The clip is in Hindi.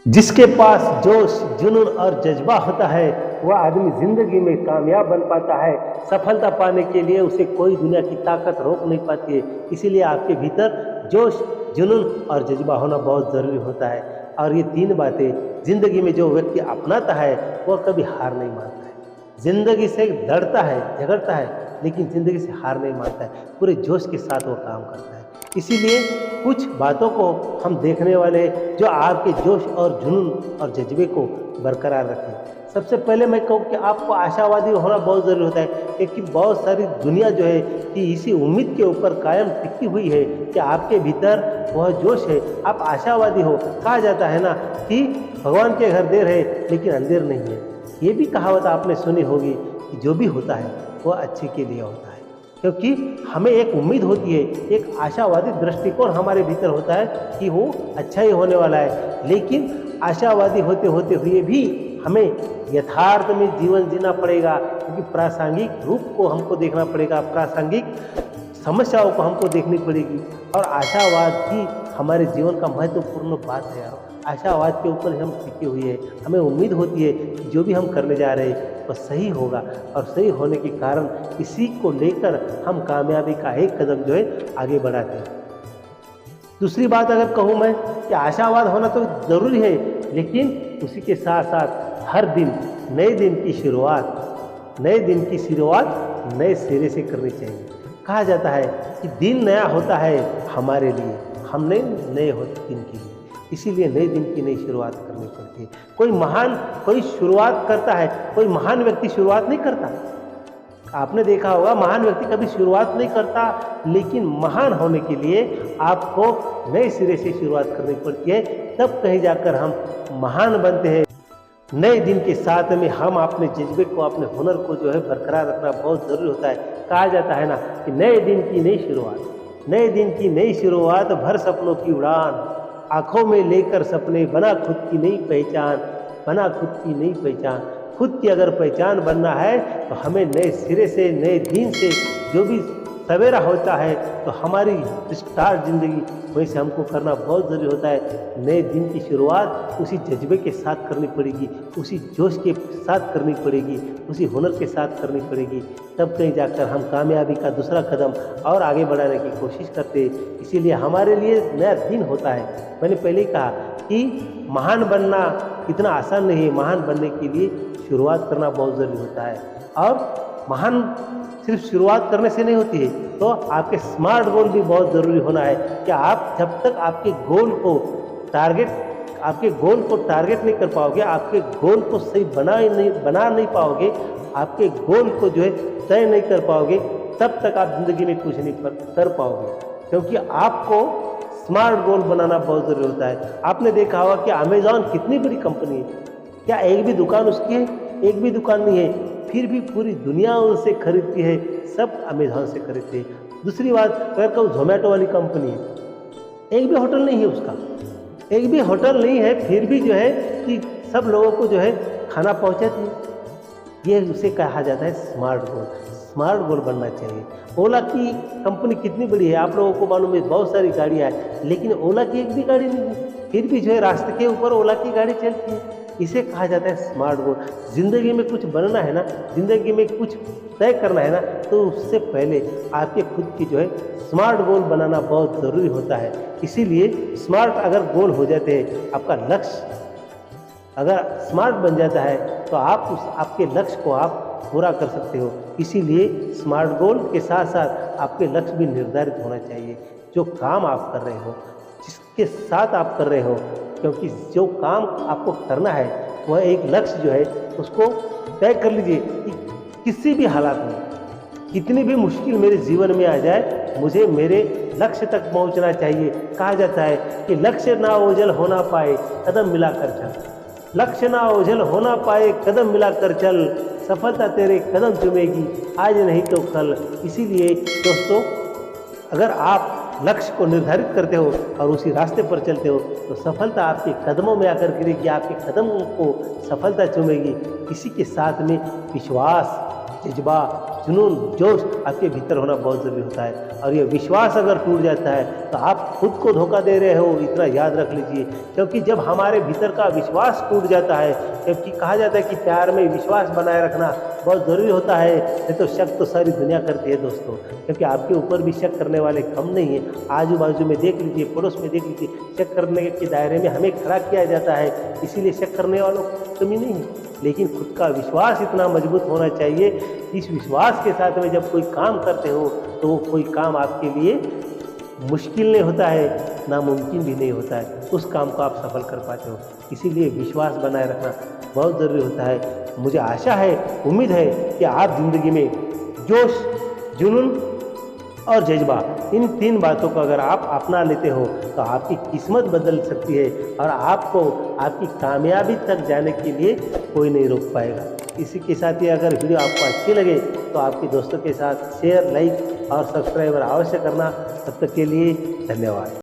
जिसके पास जोश, जुनून और जज्बा होता है वह आदमी जिंदगी में कामयाब बन पाता है। सफलता पाने के लिए उसे कोई दुनिया की ताकत रोक नहीं पाती है। इसीलिए आपके भीतर जोश, जुनून और जज्बा होना बहुत ज़रूरी होता है। और ये तीन बातें जिंदगी में जो व्यक्ति अपनाता है वह कभी हार नहीं मानता है। जिंदगी से लड़ता है, झगड़ता है, लेकिन जिंदगी से हार नहीं मानता है। पूरे जोश के साथ वो काम करता है। इसीलिए कुछ बातों को हम देखने वाले जो आपके जोश और जुनून और जज्बे को बरकरार रखें। सबसे पहले मैं कहूँ कि आपको आशावादी होना बहुत ज़रूरी होता है, क्योंकि बहुत सारी दुनिया जो है कि इसी उम्मीद के ऊपर कायम टिकी हुई है कि आपके भीतर वह जोश है, आप आशावादी हो। कहा जाता है ना कि भगवान के घर देर है लेकिन अंधेर नहीं है। ये भी कहावत आपने सुनी होगी कि जो भी होता है वह अच्छे के लिए होता है, क्योंकि हमें एक उम्मीद होती है, एक आशावादी दृष्टिकोण हमारे भीतर होता है कि वो अच्छा ही होने वाला है। लेकिन आशावादी होते होते हुए भी हमें यथार्थ में जीवन जीना पड़ेगा, क्योंकि प्रासंगिक रूप को हमको देखना पड़ेगा, प्रासंगिक समस्याओं को हमको देखनी पड़ेगी। और आशावाद ही हमारे जीवन का महत्वपूर्ण बात है। आशावाद के ऊपर हम टिके हुए हैं। हमें उम्मीद होती है कि जो भी हम करने जा रहे हैं वह सही होगा, और सही होने के कारण इसी को लेकर हम कामयाबी का एक कदम जो है आगे बढ़ाते हैं। दूसरी बात अगर कहूँ मैं कि आशावाद होना तो ज़रूरी है, लेकिन उसी के साथ साथ हर दिन नए दिन की शुरुआत नए सिरे से करनी चाहिए। कहा जाता है कि दिन नया होता है हमारे लिए, हम नए होते दिन के लिए। इसीलिए नए दिन की नई शुरुआत करनी पड़ती है। कोई शुरुआत करता है, कोई महान व्यक्ति शुरुआत नहीं करता। आपने देखा होगा महान व्यक्ति कभी शुरुआत नहीं करता, लेकिन महान होने के लिए आपको नए सिरे से शुरुआत करनी पड़ती है, तब कहीं जाकर हम महान बनते हैं। नए दिन के साथ में हम अपने जज्बे को, अपने हुनर को जो है बरकरार रखना बहुत ज़रूरी होता है। कहा जाता है ना कि नए दिन की नई शुरुआत भर सपनों की उड़ान, आंखों में लेकर सपने बना खुद की नई पहचान। खुद की अगर पहचान बनना है तो हमें नए सिरे से, नए दिन से जो भी सवेरा होता है तो हमारी स्टार्ट जिंदगी वैसे हमको करना बहुत ज़रूरी होता है। नए दिन की शुरुआत उसी जज्बे के साथ करनी पड़ेगी, उसी जोश के साथ करनी पड़ेगी, उसी हुनर के साथ करनी पड़ेगी। तब कहीं जाकर हम कामयाबी का दूसरा कदम और आगे बढ़ाने की कोशिश करते हैं। इसीलिए हमारे लिए नया दिन होता है। मैंने पहले ही कहा कि महान बनना इतना आसान नहीं है। महान बनने के लिए शुरुआत करना बहुत ज़रूरी होता है, और महान सिर्फ शुरुआत करने से नहीं होती है, तो आपके स्मार्ट गोल भी बहुत ज़रूरी होना है कि आप जब तक आपके गोल को टारगेट नहीं कर पाओगे, आपके गोल को सही बना नहीं पाओगे, आपके गोल को जो है तय नहीं कर पाओगे, तब तक आप जिंदगी में कुछ नहीं कर पाओगे। क्योंकि आपको स्मार्ट गोल बनाना बहुत ज़रूरी होता है। आपने देखा होगा कि अमेज़ॉन कितनी बड़ी कंपनी है, क्या एक भी दुकान उसकी है? एक भी दुकान नहीं है, फिर भी पूरी दुनिया उनसे खरीदती है। सब अमेज़ॉन से खरीदते हैं। दूसरी बात अगर कहूँ, जोमेटो वाली कंपनी है, एक भी होटल नहीं है उसका, एक भी होटल नहीं है, फिर भी जो है कि सब लोगों को जो है खाना पहुँचाती है। ये उसे कहा जाता है स्मार्ट गोल बनना चाहिए। ओला की कंपनी कितनी बड़ी है, आप लोगों को मालूम है, बहुत सारी गाड़ियाँ हैं, लेकिन ओला की एक भी गाड़ी नहीं है, फिर भी जो है रास्ते के ऊपर ओला की गाड़ी चलती है। इसे कहा जाता है स्मार्ट गोल। जिंदगी में कुछ बनना है ना, जिंदगी में कुछ तय करना है ना, तो उससे पहले आपके खुद की जो है स्मार्ट गोल बनाना बहुत ज़रूरी होता है। इसीलिए स्मार्ट अगर गोल हो जाते हैं, आपका लक्ष्य अगर स्मार्ट बन जाता है तो आप आपके लक्ष्य को आप पूरा कर सकते हो। इसीलिए स्मार्ट गोल के साथ साथ आपके लक्ष्य भी निर्धारित होना चाहिए। जो काम आप कर रहे हो, जिसके साथ आप कर रहे हो, क्योंकि जो काम आपको करना है वह एक लक्ष्य जो है उसको तय कर लीजिए कि किसी भी हालात में, कितनी भी मुश्किल मेरे जीवन में आ जाए, मुझे मेरे लक्ष्य तक पहुंचना चाहिए। कहा जाता है कि लक्ष्य ना ओझल होना पाए कदम मिलाकर चल, लक्ष्य ना ओझल होना पाए कदम मिलाकर चल, सफलता तेरे कदम चूमेगी आज नहीं तो कल। इसीलिए दोस्तों, अगर आप लक्ष्य को निर्धारित करते हो और उसी रास्ते पर चलते हो तो सफलता आपके कदमों में आकर गिरेगी, आपके कदमों को सफलता चूमेगी। इसी के साथ में विश्वास, जज्बा जुनून, जोश आपके भीतर होना बहुत ज़रूरी होता है। और ये विश्वास अगर टूट जाता है तो आप खुद को धोखा दे रहे हो, इतना याद रख लीजिए। क्योंकि जब हमारे भीतर का विश्वास टूट जाता है, जबकि कहा जाता है कि प्यार में विश्वास बनाए रखना बहुत ज़रूरी होता है, नहीं तो शक तो सारी दुनिया करती है दोस्तों। क्योंकि आपके ऊपर भी शक करने वाले कम नहीं है। आजू बाजू में देख लीजिए, पड़ोस में देख लीजिए, शक करने के दायरे में हमें खड़ा किया जाता है, इसीलिए शक करने वालों को कमी नहीं है। लेकिन खुद का विश्वास इतना मजबूत होना चाहिए, इस विश्वास के साथ में जब कोई काम करते हो तो वो कोई काम आपके लिए मुश्किल नहीं होता है, नामुमकिन भी नहीं होता है, उस काम को आप सफल कर पाते हो। इसीलिए विश्वास बनाए रखना बहुत ज़रूरी होता है। मुझे आशा है, उम्मीद है कि आप ज़िंदगी में जोश, जुनून और जज्बा, इन 3 बातों को अगर आप अपना लेते हो तो आपकी किस्मत बदल सकती है और आपको आपकी कामयाबी तक जाने के लिए कोई नहीं रोक पाएगा। इसी के साथ ही अगर वीडियो आपको अच्छी लगे तो आपके दोस्तों के साथ शेयर, लाइक और सब्सक्राइबर अवश्य करना। तब तक के लिए धन्यवाद।